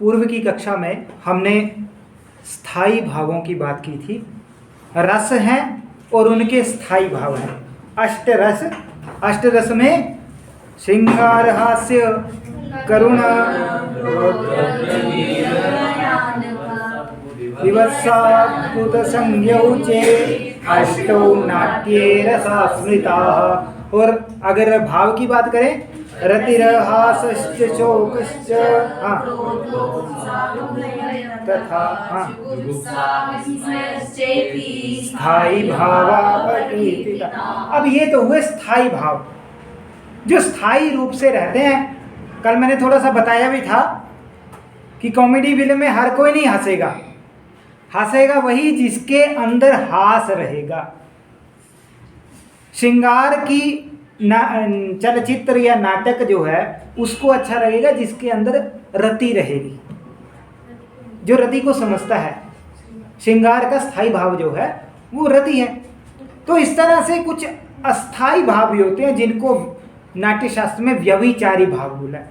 पूर्व की कक्षा में हमने स्थायी भावों की बात की थी। रस हैं और उनके स्थायी भाव हैं। अष्टरस, अष्टरस में श्रृंगार, हास्य, करुणा, विवत्साद्भुत संज्ञौचे अष्टौ नाट्ये रसा स्मृताः। और अगर भाव की बात करें, रतिरहासश्च शोकश्च तथा स्थायी भावापकीर्तिता। अब ये तो हुए स्थायी भाव जो स्थायी रूप से रहते हैं। कल मैंने थोड़ा सा बताया भी था कि कॉमेडी फिल्म में हर कोई नहीं हंसेगा, हंसेगा वही जिसके अंदर हास रहेगा। श्रृंगार की चलचित्र या नाटक जो है उसको अच्छा लगेगा जिसके अंदर रति रहेगी, जो रति को समझता है। श्रृंगार का स्थायी भाव जो है वो रति है। तो इस तरह से कुछ अस्थाई भाव भी होते हैं जिनको नाट्य शास्त्र में व्यभिचारी भाव बोला है।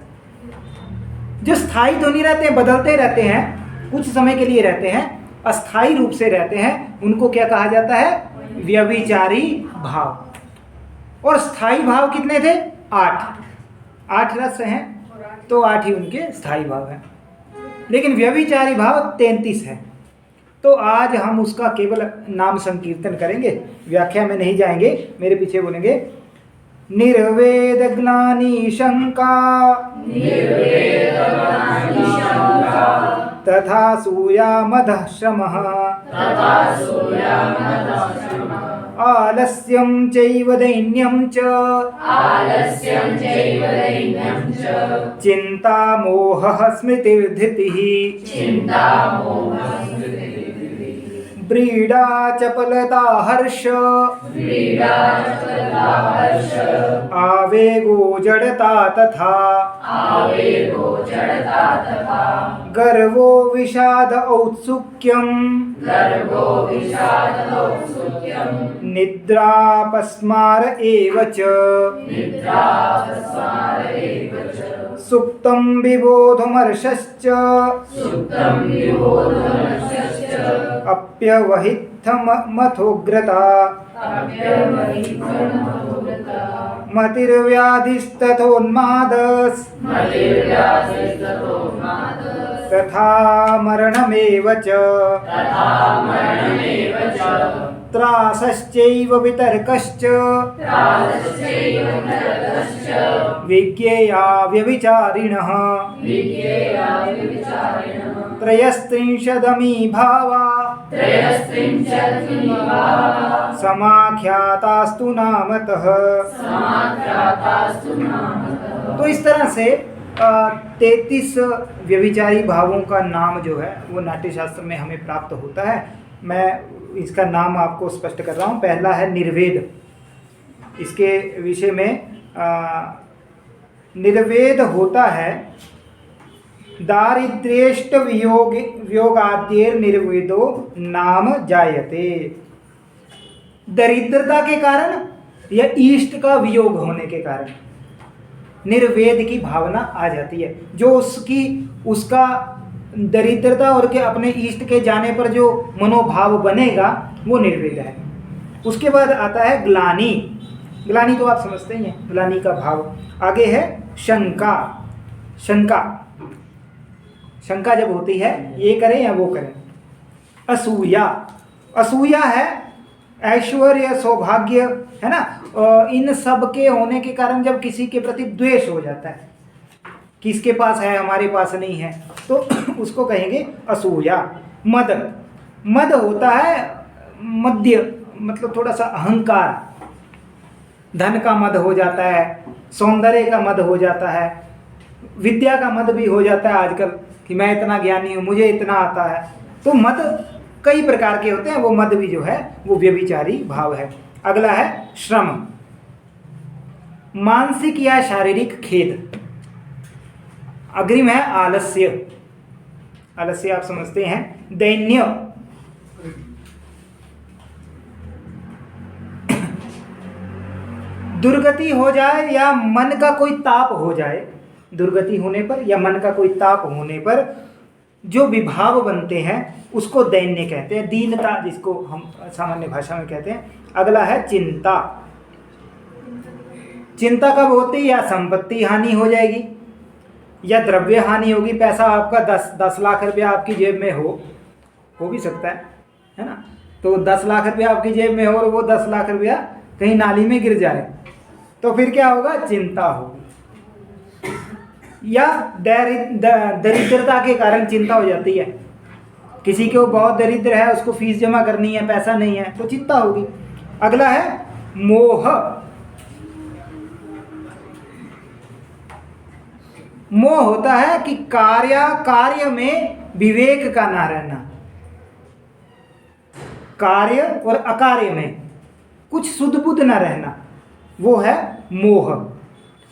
जो स्थायी तो नहीं रहते हैं, बदलते रहते हैं, कुछ समय के लिए रहते हैं, अस्थाई रूप से रहते हैं, उनको क्या कहा जाता है? व्यभिचारी भाव। और स्थायी भाव कितने थे? 8 रस हैं, तो 8 ही उनके स्थायी भाव हैं। लेकिन व्यभिचारी भाव 33 है। तो आज हम उसका केवल नाम संकीर्तन करेंगे, व्याख्या में नहीं जाएंगे। मेरे पीछे बोलेंगे निर्वेद ग्लानि शंका तथा सूया मदः श्रमः आलस्यं चैव दैन्यं च चिंता मोहः स्मृतिर्धृतिः व्रीडा चपलता हर्ष आवेगो जड़ता तथा गर्वो विषाद औत्सुक्यं निद्रापस्मार एव च सुप्तं विबोधमर्षश्च अप्यवहितमथोग्रता मतिर्व्याधिस्तथोन्मादस् तथा मरणमेव च त्रासश्चैव वितर्कश्च विज्ञेया व्यभिचारिणः त्रयस्त्रिंशदमी भावा समाख्यातास्तु नामतः। तो इस तरह से 33 व्यभिचारी भावों का नाम जो है वो नाट्य शास्त्र में हमें प्राप्त होता है। मैं इसका नाम आपको स्पष्ट कर रहा हूँ। पहला है निर्वेद। इसके विषय में निर्वेद होता है दारिद्र्येष्ट वियोगाद्येर निर्वेदो नाम जायते। दरिद्रता के कारण या इष्ट का वियोग होने के कारण निर्वेद की भावना आ जाती है। जो उसका दरिद्रता और के अपने इष्ट के जाने पर जो मनोभाव बनेगा वो निर्वेद है। उसके बाद आता है ग्लानि। ग्लानि तो आप समझते ही हैं, ग्लानि का भाव। आगे है शंका। शंका जब होती है ये करें या वो करें। असूया है ऐश्वर्य, सौभाग्य, है ना। इन सब के होने के कारण जब किसी के प्रति द्वेष हो जाता है, किसके पास है हमारे पास नहीं है, तो उसको कहेंगे असूया। मद होता है मध्य, मतलब थोड़ा सा अहंकार। धन का मद हो जाता है, सौंदर्य का मद हो जाता है, विद्या का मद भी हो जाता है आजकल कि मैं इतना ज्ञानी हूँ, मुझे इतना आता है। तो मद कई प्रकार के होते हैं, वो मद भी जो है वो व्यभिचारी भाव है। अगला है श्रम। मानसिक या शारीरिक खेद। अग्रिम है आलस्य। आलस्य आप समझते हैं। दैन्य। दुर्गति हो जाए या मन का कोई ताप हो जाए, दुर्गति होने पर या मन का कोई ताप होने पर जो विभाव बनते हैं उसको दैन्य कहते हैं, दीनता जिसको हम सामान्य भाषा में कहते हैं। अगला है चिंता। चिंता कब होती है? या संपत्ति हानि हो जाएगी या द्रव्य हानि होगी। पैसा आपका 10 लाख रुपया आपकी जेब में हो भी सकता है ना। तो 10 लाख रुपया आपकी जेब में हो और वो 10 लाख रुपया कहीं नाली में गिर जाए तो फिर क्या होगा? चिंता होगी। या दरिद्रता के कारण चिंता हो जाती है, किसी को बहुत दरिद्र है, उसको फीस जमा करनी है, पैसा नहीं है, तो चिंता होगी। अगला है मोह। मोह होता है कि कार्य में विवेक का ना रहना, कार्य और अकार्य में कुछ सुध बुध ना रहना, वो है मोह।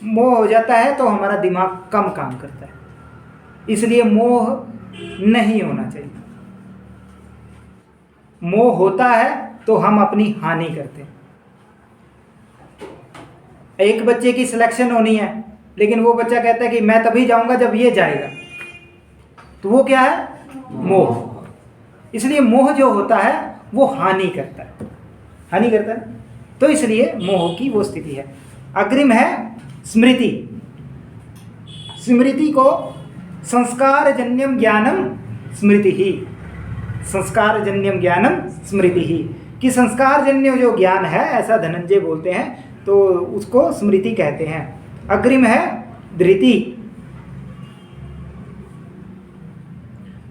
मोह हो जाता है तो हमारा दिमाग कम काम करता है, इसलिए मोह नहीं होना चाहिए। मोह होता है तो हम अपनी हानि करते हैं। एक बच्चे की सिलेक्शन होनी है, लेकिन वो बच्चा कहता है कि मैं तभी जाऊंगा जब ये जाएगा, तो वो क्या है? मोह। इसलिए मोह जो होता है वो हानि करता है, तो इसलिए मोह की वो स्थिति है। अग्रिम है स्मृति। स्मृति को संस्कारजन्यम ज्ञानम स्मृति ही, संस्कारजन्यम ज्ञानम स्मृति ही, कि संस्कारजन्य जो ज्ञान है, ऐसा धनंजय बोलते हैं, तो उसको स्मृति कहते हैं। अग्रिम है धृति।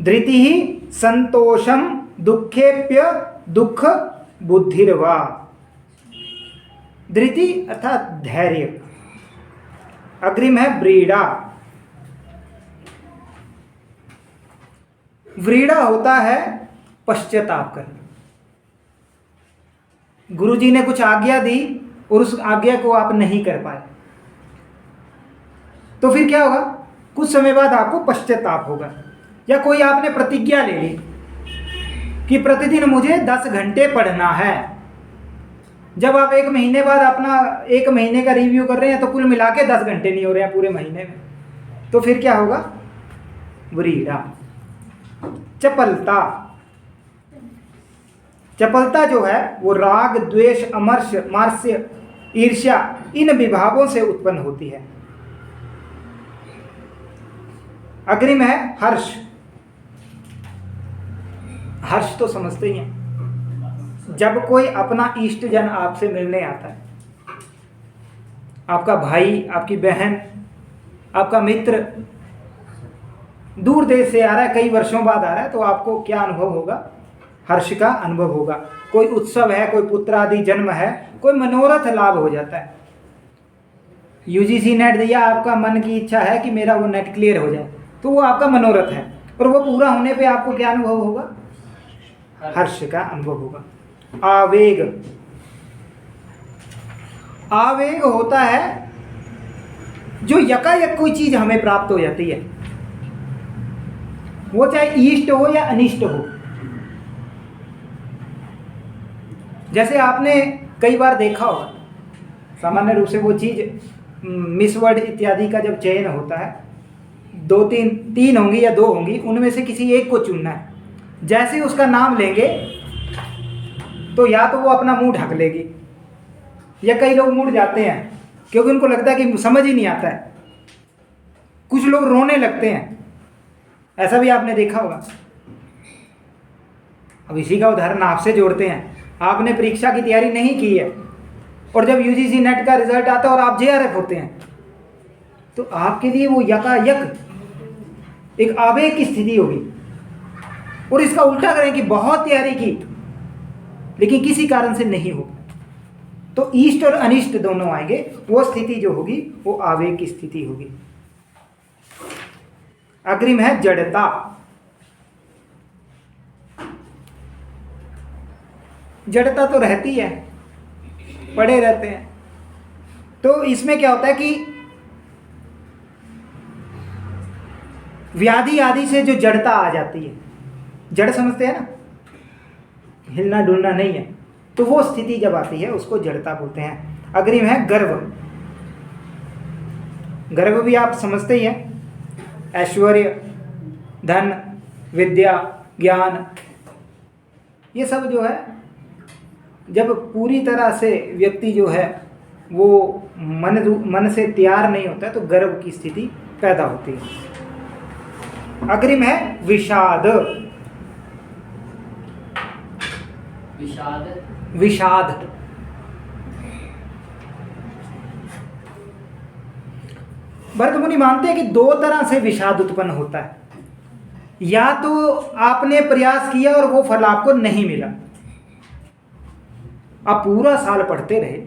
धृति ही संतोषम दुखेप्य दुख बुद्धिर्वा। धृति अर्थात धैर्य। अग्रिम है व्रीड़ा। व्रीड़ा होता है पश्चाताप करना। गुरुजी ने कुछ आज्ञा दी और उस आज्ञा को आप नहीं कर पाए, तो फिर क्या होगा? कुछ समय बाद आपको पश्चाताप होगा। या कोई आपने प्रतिज्ञा ले ली कि प्रतिदिन मुझे 10 घंटे पढ़ना है, जब आप 1 महीने बाद अपना 1 महीने का रिव्यू कर रहे हैं तो कुल मिला के 10 घंटे नहीं हो रहे हैं पूरे महीने में, तो फिर क्या होगा? व्रीड़ा। चपलता। चपलता जो है वो राग द्वेष अमर्ष मार्स्य ईर्ष्या इन विभावों से उत्पन्न होती है। अग्रिम है हर्ष। हर्ष तो समझते ही हैं, जब कोई अपना इष्ट जन आपसे मिलने आता है, आपका भाई, आपकी बहन, आपका मित्र दूर देश से आ रहा है, कई वर्षों बाद आ रहा है, तो आपको क्या अनुभव होगा? हर्ष का अनुभव होगा। कोई उत्सव है, कोई पुत्र आदि जन्म है, कोई मनोरथ लाभ हो जाता है। यूजीसी नेट दिया, आपका मन की इच्छा है कि मेरा वो नेट क्लियर हो जाए, तो वो आपका मनोरथ है, और वो पूरा होने पे आपको क्या अनुभव होगा? हर्ष का अनुभव होगा। आवेग। आवेग होता है जो यकायक कोई चीज हमें प्राप्त हो जाती है, वो चाहे इष्ट हो या अनिष्ट हो। जैसे आपने कई बार देखा होगा, सामान्य रूप से वो चीज मिस वर्ल्ड इत्यादि का जब चयन होता है, 3 होंगी या 2 होंगी, उनमें से किसी एक को चुनना है। जैसे ही उसका नाम लेंगे तो या तो वो अपना मुंह ढक लेगी, या कई लोग मुड़ जाते हैं क्योंकि उनको लगता है कि समझ ही नहीं आता है। कुछ लोग रोने लगते हैं, ऐसा भी आपने देखा होगा। अब इसी का उदाहरण आपसे जोड़ते हैं। आपने परीक्षा की तैयारी नहीं की है और जब यूजीसी नेट का रिजल्ट आता है और आप जेआरएफ होते हैं, तो आपके लिए वो यकायक एक आवेग की स्थिति होगी। और इसका उल्टा करें कि बहुत तैयारी की लेकिन किसी कारण से नहीं हो, तो इष्ट और अनिष्ट दोनों आएंगे। वो स्थिति जो होगी वो आवेग की स्थिति होगी। अग्रिम है जड़ता। जड़ता तो रहती है, पड़े रहते हैं। तो इसमें क्या होता है कि व्याधि आदि से जो जड़ता आ जाती है, जड़ समझते हैं ना, हिलना डुलना नहीं है, तो वो स्थिति जब आती है उसको जड़ता बोलते हैं। अग्रिम है गर्व। गर्व भी आप समझते ही हैं, ऐश्वर्य, धन, विद्या, ज्ञान, ये सब जो है जब पूरी तरह से व्यक्ति जो है वो मन से तैयार नहीं होता है तो गर्व की स्थिति पैदा होती है। अग्रिम है विषाद। विषाद भरत मुनि मानते हैं कि दो तरह से विषाद उत्पन्न होता है। या तो आपने प्रयास किया और वो फल आपको नहीं मिला, आप पूरा साल पढ़ते रहे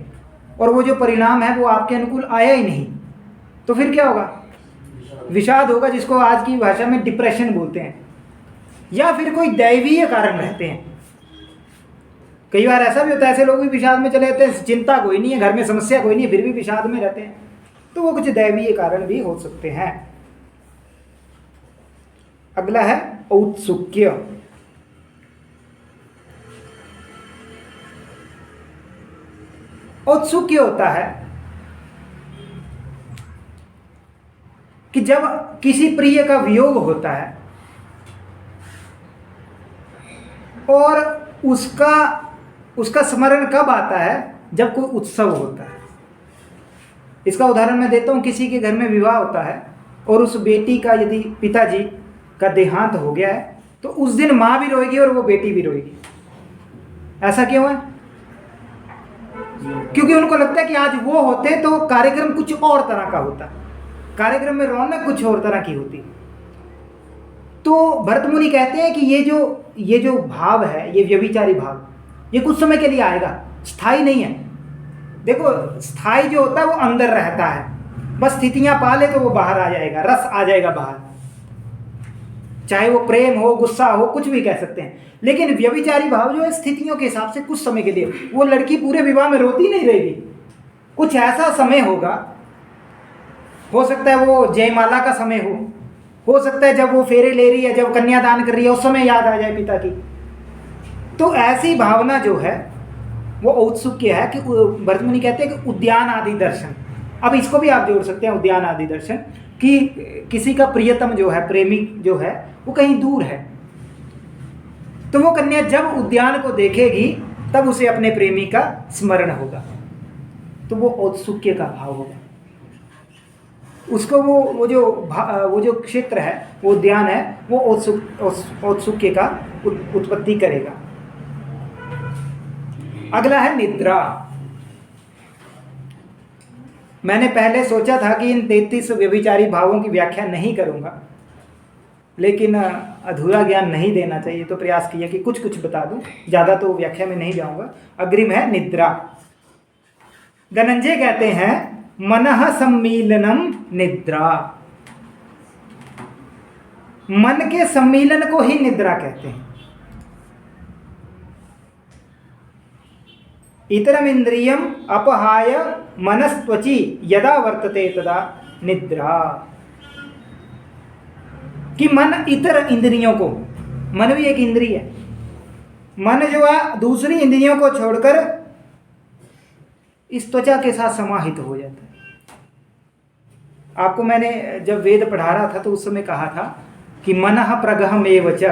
और वो जो परिणाम है वो आपके अनुकूल आया ही नहीं, तो फिर क्या होगा? विषाद होगा, जिसको आज की भाषा में डिप्रेशन बोलते हैं। या फिर कोई दैवीय कारण रहते हैं। कई बार ऐसा भी होता है, ऐसे लोग भी विषाद में चले जाते हैं, चिंता कोई नहीं है, घर में समस्या कोई नहीं है, फिर भी विषाद में रहते हैं, तो वो कुछ दैवीय कारण भी हो सकते हैं। अगला है औत्सुक्य। औत्सुक्य होता है कि जब किसी प्रिय का वियोग होता है और उसका स्मरण कब आता है? जब कोई उत्सव होता है। इसका उदाहरण मैं देता हूं, किसी के घर में विवाह होता है और उस बेटी का यदि पिताजी का देहांत हो गया है तो उस दिन मां भी रोएगी और वो बेटी भी रोएगी। ऐसा क्यों है? क्योंकि उनको लगता है कि आज वो होते तो कार्यक्रम कुछ और तरह का होता, कार्यक्रम में रौनक कुछ और तरह की होती। तो भरत मुनि कहते हैं कि ये जो भाव है, ये व्यभिचारी भाव, ये कुछ समय के लिए आएगा, स्थायी नहीं है। देखो, स्थायी जो होता है वो अंदर रहता है, बस स्थितियां पाले तो वो बाहर आ जाएगा, रस आ जाएगा बाहर, चाहे वो प्रेम हो, गुस्सा हो, कुछ भी कह सकते हैं। लेकिन व्यभिचारी भाव जो है स्थितियों के हिसाब से कुछ समय के लिए, वो लड़की पूरे विवाह में रोती नहीं रहेगी, कुछ ऐसा समय होगा, हो सकता है वो जयमाला का समय हो सकता है जब वो फेरे ले रही है, जब कन्यादान कर रही है, उस समय याद आ जाए पिता की। तो ऐसी भावना जो है वो औत्सुक्य है कि भरत मुनि कहते हैं कि उद्यान आदि दर्शन। अब इसको भी आप जोड़ सकते हैं, उद्यान आदि दर्शन, कि किसी का प्रियतम जो है, प्रेमी जो है, वो कहीं दूर है, तो वो कन्या जब उद्यान को देखेगी तब उसे अपने प्रेमी का स्मरण होगा, तो वो औत्सुक्य का भाव होगा। उसको वो जो क्षेत्र है, वो उद्यान है, वो औत्सुक्य का उत्पत्ति करेगा। अगला है निद्रा। मैंने पहले सोचा था कि इन 33 व्यभिचारी भावों की व्याख्या नहीं करूंगा, लेकिन अधूरा ज्ञान नहीं देना चाहिए, तो प्रयास किया कि कुछ कुछ बता दूं, ज़्यादा तो व्याख्या में नहीं जाऊंगा। अग्रिम है निद्रा। धनंजय कहते हैं मनः सम्मीलनम निद्रा। मन के सम्मीलन को ही निद्रा कहते हैं। इतरम इंद्रियम अपहाय मनस्त्वचि यदा वर्तते तदा निद्रा। कि मन इतर इंद्रियों को, मन भी एक इंद्रिय है, मन जो है दूसरी इंद्रियों को छोड़कर इस त्वचा के साथ समाहित हो जाता है। आपको मैंने जब वेद पढ़ा रहा था तो उस समय कहा था कि मनः प्रगहमेव च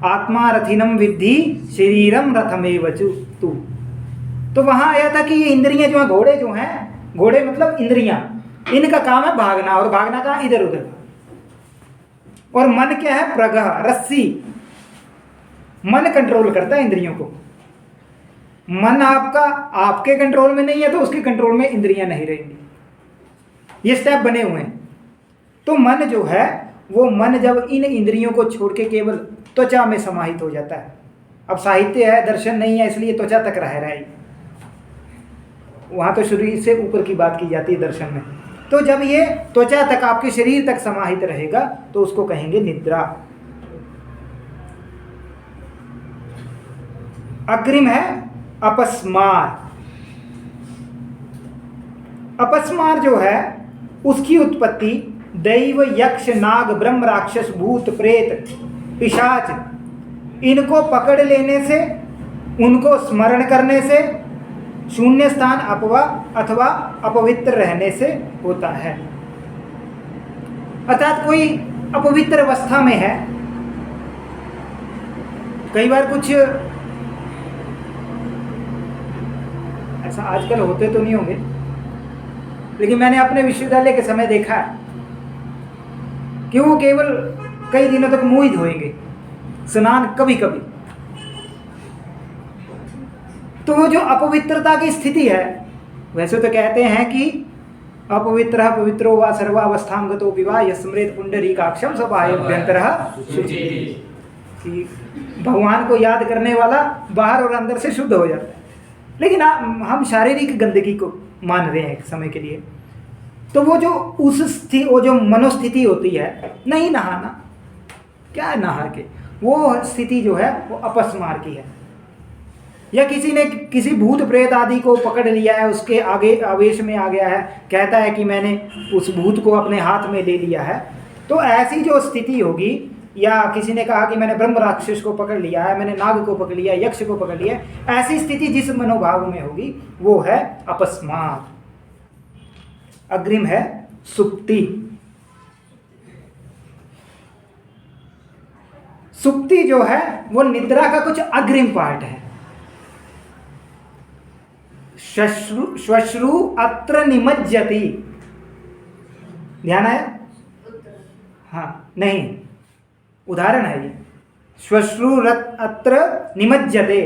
आत्मा रथिनम विद्धि शरीरम रथमेव तु। तो वहां आया था कि ये इंद्रियां जो हैं, घोड़े जो हैं, घोड़े मतलब इंद्रियां, इनका काम है भागना, और भागना का इधर उधर। और मन क्या है? प्रगह, रस्सी। मन कंट्रोल करता है इंद्रियों को। मन आपका आपके कंट्रोल में नहीं है तो उसके कंट्रोल में इंद्रियां नहीं रहेंगी। ये स्टेप बने हुए हैं। तो मन जो है, वो मन जब इन इंद्रियों को छोड़ के केवल त्वचा में समाहित हो जाता है। अब साहित्य है, दर्शन नहीं है, इसलिए त्वचा तक रह रहा है। वहां तो शरीर से ऊपर की बात की जाती है दर्शन में। तो जब ये त्वचा तक, आपके शरीर तक समाहित रहेगा तो उसको कहेंगे निद्रा। अग्रिम है अपस्मार। अपस्मार जो है उसकी उत्पत्ति दैव, यक्ष, नाग, ब्रह्म, राक्षस, भूत, प्रेत, पिशाच इनको पकड़ लेने से, उनको स्मरण करने से, शून्य स्थान अथवा अपवित्र रहने से होता है। अर्थात कोई अपवित्र अवस्था में है कई बार कुछ ऐसा आजकल होते तो नहीं होंगे, लेकिन मैंने अपने विश्वविद्यालय के समय देखा है कि वो केवल कई दिनों तक मुंह ही धोएंगे, स्नान कभी कभी। तो वो जो अपवित्रता की स्थिति है, वैसे तो कहते हैं कि अपवित्र पवित्रो वा सर्वावस्थां गतो विवाह यस्मृत पुंडरीकाक्षम स बाह्याभ्यंतरः शुचि, कि भगवान को याद करने वाला बाहर और अंदर से शुद्ध हो जाता है। लेकिन हम शारीरिक गंदगी को मान रहे हैं एक समय के लिए। तो वो जो वो जो मनोस्थिति होती है, नहीं नहाना, क्या नहा के, वो स्थिति जो है वो अपस्मार की है। या किसी ने किसी भूत प्रेत आदि को पकड़ लिया है, उसके आगे आवेश में आ गया है, कहता है कि मैंने उस भूत को अपने हाथ में ले लिया है, तो ऐसी जो स्थिति होगी, या किसी ने कहा कि मैंने ब्रह्म राक्षस को पकड़ लिया है, मैंने नाग को पकड़ लिया, यक्ष को पकड़ लिया, ऐसी स्थिति जिस मनोभाव में होगी वो है अपस्मार। अग्रिम है सुप्ति। सुप्ति जो है वो निद्रा का कुछ अग्रिम पार्ट है। श्वश्रु अत्र निमज्जति, ध्यान है? हाँ, नहीं, उदाहरण है ये। श्वश्रु अत्र निमज्जते,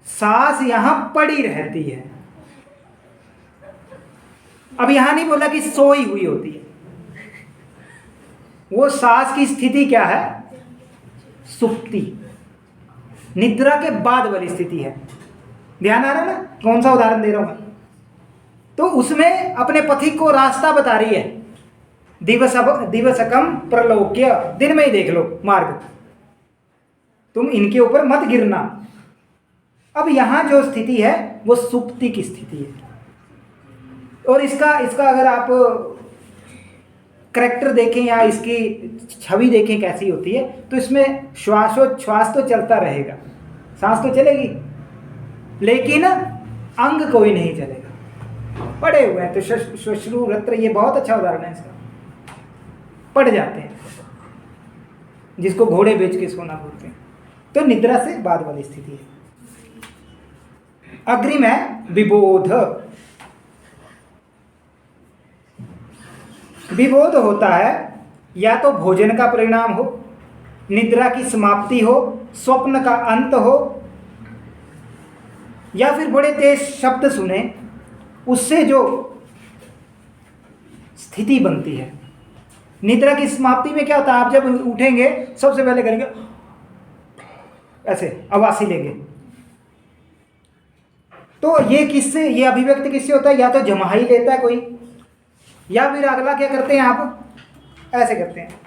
सांस यहां पड़ी रहती है। अब यहां नहीं बोला कि सोई हुई होती है, वो सांस की स्थिति क्या है? सुप्ति, निद्रा के बाद वाली स्थिति है। ध्यान आ रहा है ना कौन सा उदाहरण दे रहा हूं मैं? तो उसमें अपने पथिक को रास्ता बता रही है, दिवसकम प्रलोक्य, दिन में ही देख लो मार्ग, तुम इनके ऊपर मत गिरना। अब यहां जो स्थिति है वो सुप्ति की स्थिति है। और इसका अगर आप करैक्टर देखें या इसकी छवि देखें कैसी होती है, तो इसमें श्वास तो चलता रहेगा, सांस तो चलेगी, लेकिन अंग कोई नहीं चलेगा, पड़े हुए हैं। तो श्वश्रु रत्र, ये बहुत अच्छा उदाहरण है इसका, पड़ जाते हैं, जिसको घोड़े बेच के सोना बोलते हैं। तो निद्रा से बाद वाली स्थिति है। अग्रिम है विबोध। विबोध होता है या तो भोजन का परिणाम हो, निद्रा की समाप्ति हो, स्वप्न का अंत हो, या फिर बड़े तेज शब्द सुने, उससे जो स्थिति बनती है। निद्रा की समाप्ति में क्या होता है? आप जब उठेंगे सबसे पहले करेंगे ऐसे, आवासी लेंगे। तो ये अभिव्यक्ति किससे होता है? या तो जमाई लेता है कोई, या फिर अगला क्या करते हैं आप? ऐसे करते हैं।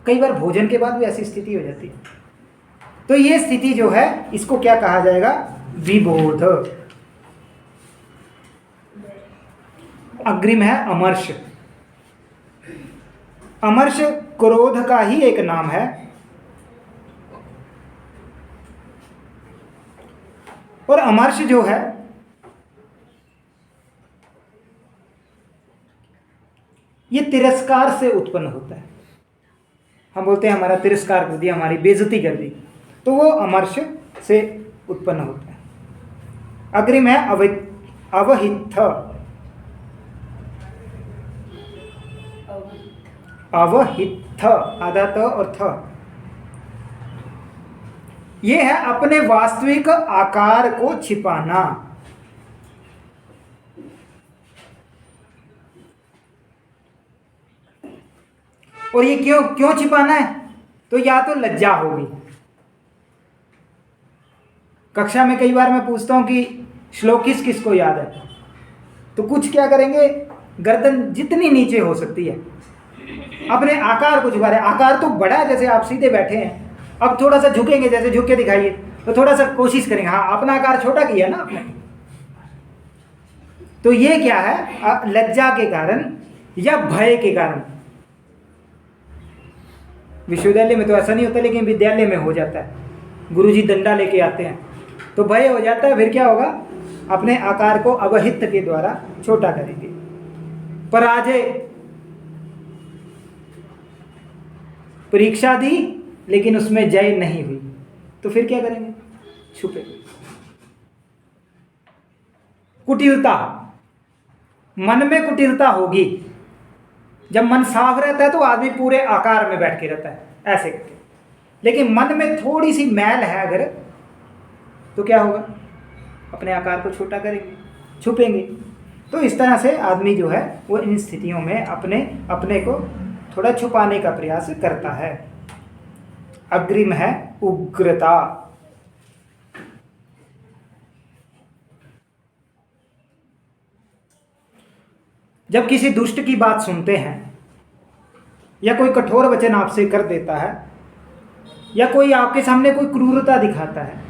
कई बार भोजन के बाद भी ऐसी स्थिति हो जाती है। तो ये स्थिति जो है, इसको क्या कहा जाएगा? विबोध। अग्रिम है अमर्ष। अमर्ष क्रोध का ही एक नाम है। और अमर्ष जो है ये तिरस्कार से उत्पन्न होता है। हम बोलते हैं हमारा तिरस्कार कर दिया, हमारी बेइज्जती कर दी, तो वो अमर्ष से उत्पन्न होता है। अग्रिम है अवहित। अवहित, आधा त और थ, ये है अपने वास्तविक आकार को छिपाना। और ये क्यों छिपाना है? तो या तो लज्जा होगी। कक्षा में कई बार मैं पूछता हूं कि श्लोक किसको याद है, तो कुछ क्या करेंगे, गर्दन जितनी नीचे हो सकती है अपने आकार को छुपा रहे। आकार तो बड़ा है, जैसे आप सीधे बैठे हैं, अब थोड़ा सा झुकेंगे, जैसे झुक के दिखाइए, तो थोड़ा सा कोशिश करेंगे, हाँ अपना आकार छोटा किया ना आपने। तो ये क्या है? लज्जा के कारण या भय के कारण। विश्वविद्यालय में तो ऐसा नहीं होता, लेकिन विद्यालय में हो जाता है। गुरुजी डंडा लेके आते हैं तो भय हो जाता है, फिर क्या होगा? अपने आकार को अवहित के द्वारा छोटा करेंगे। पराजय, परीक्षा दी लेकिन उसमें जय नहीं हुई, तो फिर क्या करेंगे? छुपे। कुटिलता, मन में कुटिलता होगी। जब मन साफ रहता है तो आदमी पूरे आकार में बैठ के रहता है ऐसे करके, लेकिन मन में थोड़ी सी मैल है अगर, तो क्या होगा? अपने आकार को छोटा करेंगे, छुपेंगे। तो इस तरह से आदमी जो है वो इन स्थितियों में अपने को थोड़ा छुपाने का प्रयास करता है। अग्रिम है उग्रता। जब किसी दुष्ट की बात सुनते हैं या कोई कठोर वचन आपसे कर देता है या कोई आपके सामने कोई क्रूरता दिखाता है,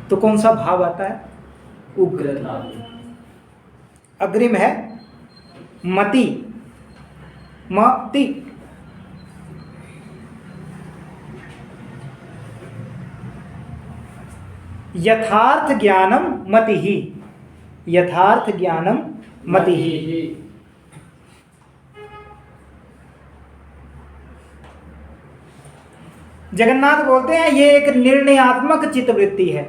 तो कौन सा भाव आता है? उग्रता। अग्रिम है मति। मति, यथार्थ ज्ञानम मति ही। यथार्थ ज्ञानम मति ही। जगन्नाथ बोलते हैं ये एक निर्णयात्मक चित्तवृत्ति है,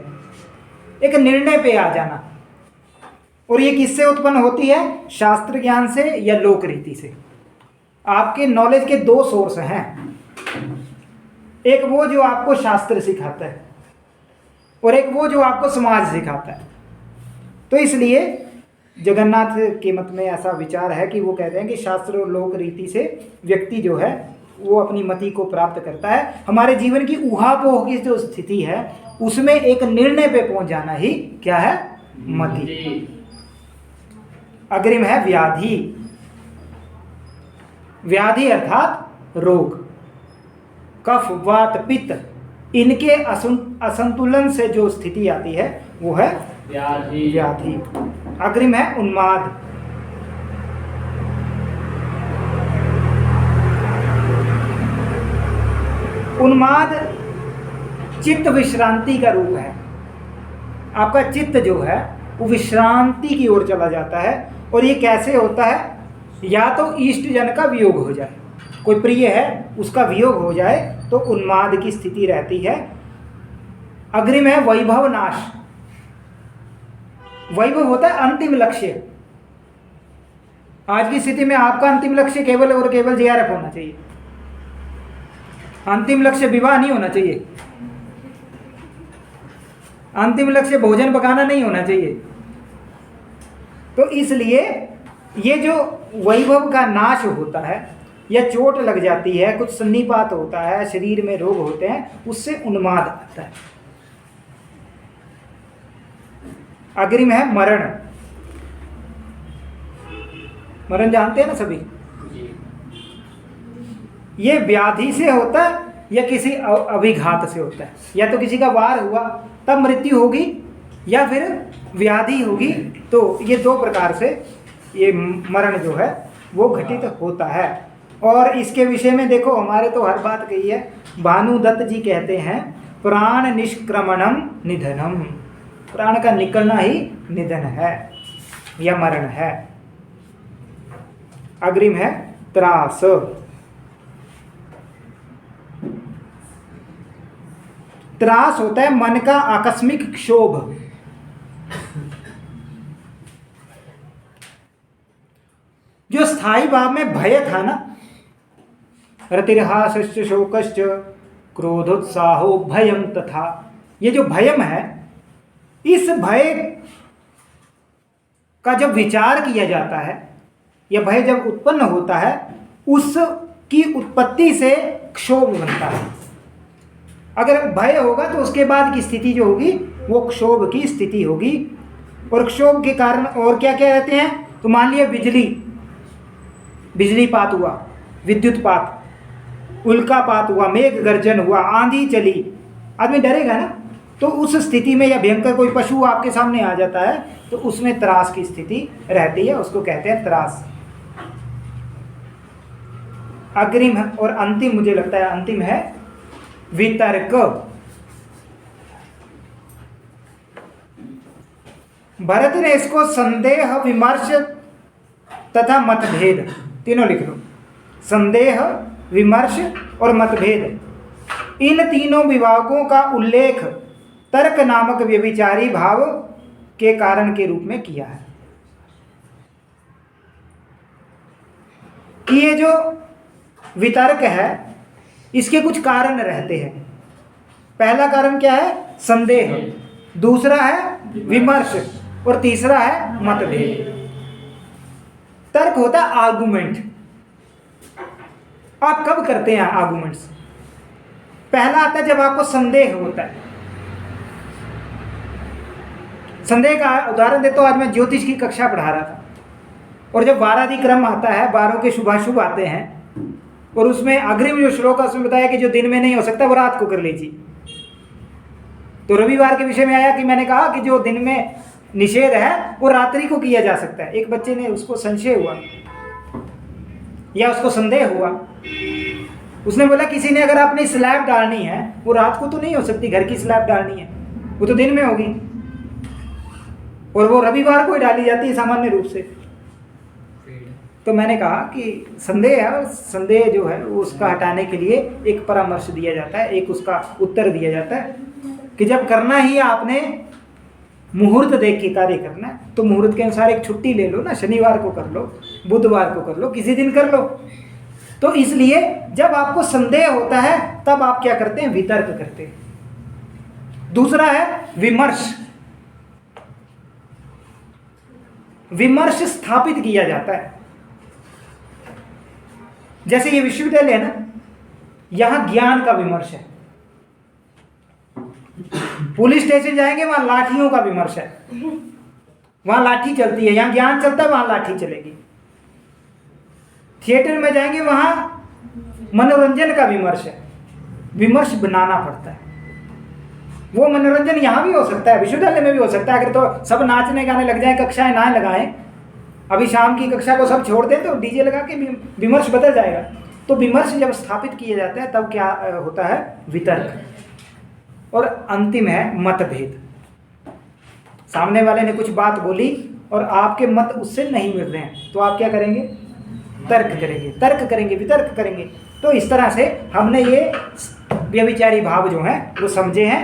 एक निर्णय पे आ जाना। और ये किससे उत्पन्न होती है? शास्त्र ज्ञान से या लोक रीति से। आपके नॉलेज के दो सोर्स हैं, एक वो जो आपको शास्त्र सिखाता है और एक वो जो आपको समाज सिखाता है। तो इसलिए जगन्नाथ के मत में ऐसा विचार है कि वो कहते हैं कि शास्त्र और लोक रीति से व्यक्ति जो है वो अपनी मति को प्राप्त करता है। हमारे जीवन की ऊहापोह की जो स्थिति है उसमें एक निर्णय पे पहुंच जाना ही क्या है? मति। अग्रिम है व्याधि। व्याधि अर्थात रोग। कफ, वात, पित्त, इनके असंतुलन से जो स्थिति आती है वो है व्याधि। अग्रिम है उन्माद। उन्माद चित्त विश्रांति का रूप है। आपका चित्त जो है वो विश्रांति की ओर चला जाता है। और ये कैसे होता है? या तो इष्ट जन का वियोग हो जाए, कोई प्रिय है उसका वियोग हो जाए तो उन्माद की स्थिति रहती है। अग्रिम है वैभव नाश। वैभव होता है अंतिम लक्ष्य। आज की स्थिति में आपका अंतिम लक्ष्य केवल और केवल जेआरएफ होना चाहिए। अंतिम लक्ष्य विवाह नहीं होना चाहिए। अंतिम लक्ष्य भोजन पकाना नहीं होना चाहिए। तो इसलिए ये जो वैभव का नाश होता है या चोट लग जाती है, कुछ सन्निपात होता है, शरीर में रोग होते हैं, उससे उन्माद आता है। अग्रिम है मरण। मरण जानते हैं ना सभी? ये व्याधि से होता है या किसी अभिघात से होता है। या तो किसी का वार हुआ तब मृत्यु होगी या फिर व्याधि होगी। तो ये दो प्रकार से ये मरण जो है वो घटित होता है। और इसके विषय में देखो, हमारे तो हर बात कही है। भानुदत्त जी कहते हैं प्राण निष्क्रमणम निधनम। प्राण का निकलना ही निधन है या मरण है। अग्रिम है त्रास। त्रास होता है मन का आकस्मिक क्षोभ। जो स्थायी भाव में भय था ना, रतिर्हासश्च शोकश्च क्रोधोत्साहो भयम तथा, ये जो भयम है, इस भय का जब विचार किया जाता है या भय जब उत्पन्न होता है, उसकी उत्पत्ति से क्षोभ बनता है। अगर भय होगा तो उसके बाद की स्थिति जो होगी वो क्षोभ की स्थिति होगी। और क्षोभ के कारण और क्या क्या रहते हैं? तो मान लिया बिजलीपात हुआ, विद्युतपात, उल्कापात हुआ, मेघ गर्जन हुआ, आंधी चली, आदमी डरेगा ना। तो उस स्थिति में या भयंकर कोई पशु आपके सामने आ जाता है तो उसमें त्रास की स्थिति रहती है, उसको कहते हैं त्रास। अग्रिम और अंतिम, मुझे लगता है अंतिम है वितर्क। भरत ने इसको संदेह, विमर्श तथा मतभेद तीनों लिख लो। संदेह, विमर्श और मतभेद, इन तीनों विभागों का उल्लेख तर्क नामक व्यभिचारी भाव के कारण के रूप में किया है। कि ये जो वितर्क है इसके कुछ कारण रहते हैं। पहला कारण क्या है? संदेह, दूसरा है विमर्श और तीसरा है मतभेद। तर्क होता है आर्गुमेंट। आप कब करते हैं आर्गुमेंट्स? पहला आता है जब आपको संदेह होता है। संदेह का उदाहरण देता हूं। आज मैं ज्योतिष की कक्षा पढ़ा रहा था और जब 12 क्रम आता है, 12 के शुभाशुभ आते हैं और उसमें अग्रिम जो श्लोक है उसमें बताया कि जो दिन में नहीं हो सकता वो रात को कर लीजिए। तो रविवार के विषय में आया कि मैंने कहा कि जो दिन में निषेध है वो रात्रि को किया जा सकता है। एक बच्चे ने उसको संशय हुआ या उसको संदेह हुआ, उसने बोला किसी ने अगर अपनी स्लैब डालनी है वो रात को तो नहीं हो सकती, घर की स्लैब डालनी है वो तो दिन में होगी और वो रविवार को ही डाली जाती है सामान्य रूप से। तो मैंने कहा कि संदेह है और संदेह जो है वो उसका हटाने के लिए एक परामर्श दिया जाता है, एक उसका उत्तर दिया जाता है कि जब करना ही आपने मुहूर्त देख के कार्य करना है तो मुहूर्त के अनुसार एक छुट्टी ले लो ना, शनिवार को कर लो, बुधवार को कर लो, किसी दिन कर लो। तो इसलिए जब आपको संदेह होता है तब आप क्या करते हैं? वितर्क करते हैं। दूसरा है विमर्श। विमर्श स्थापित किया जाता है। जैसे ये विश्वविद्यालय है ना, यहां ज्ञान का विमर्श है। पुलिस स्टेशन जाएंगे वहां लाठियों का विमर्श है, वहां लाठी चलती है। यहां ज्ञान चलता है, वहां लाठी चलेगी। थिएटर में जाएंगे वहां मनोरंजन का विमर्श है। विमर्श बनाना पड़ता है। वो मनोरंजन यहां भी हो सकता है, विश्वविद्यालय में भी हो सकता है। अगर तो सब नाचने गाने लग जाए, कक्षाएं ना लगाएं, अभी शाम की कक्षा को सब छोड़ दें तो डीजे लगा के विमर्श बदल जाएगा। तो विमर्श जब स्थापित किया जाता है तब क्या होता है? वितर्क। और अंतिम है मतभेद। सामने वाले ने कुछ बात बोली और आपके मत उससे नहीं मिल रहे हैं तो आप क्या करेंगे? तर्क करेंगे, तर्क करेंगे, वितर्क करेंगे। तो इस तरह से हमने ये व्यभिचारी भाव जो है वो समझे हैं।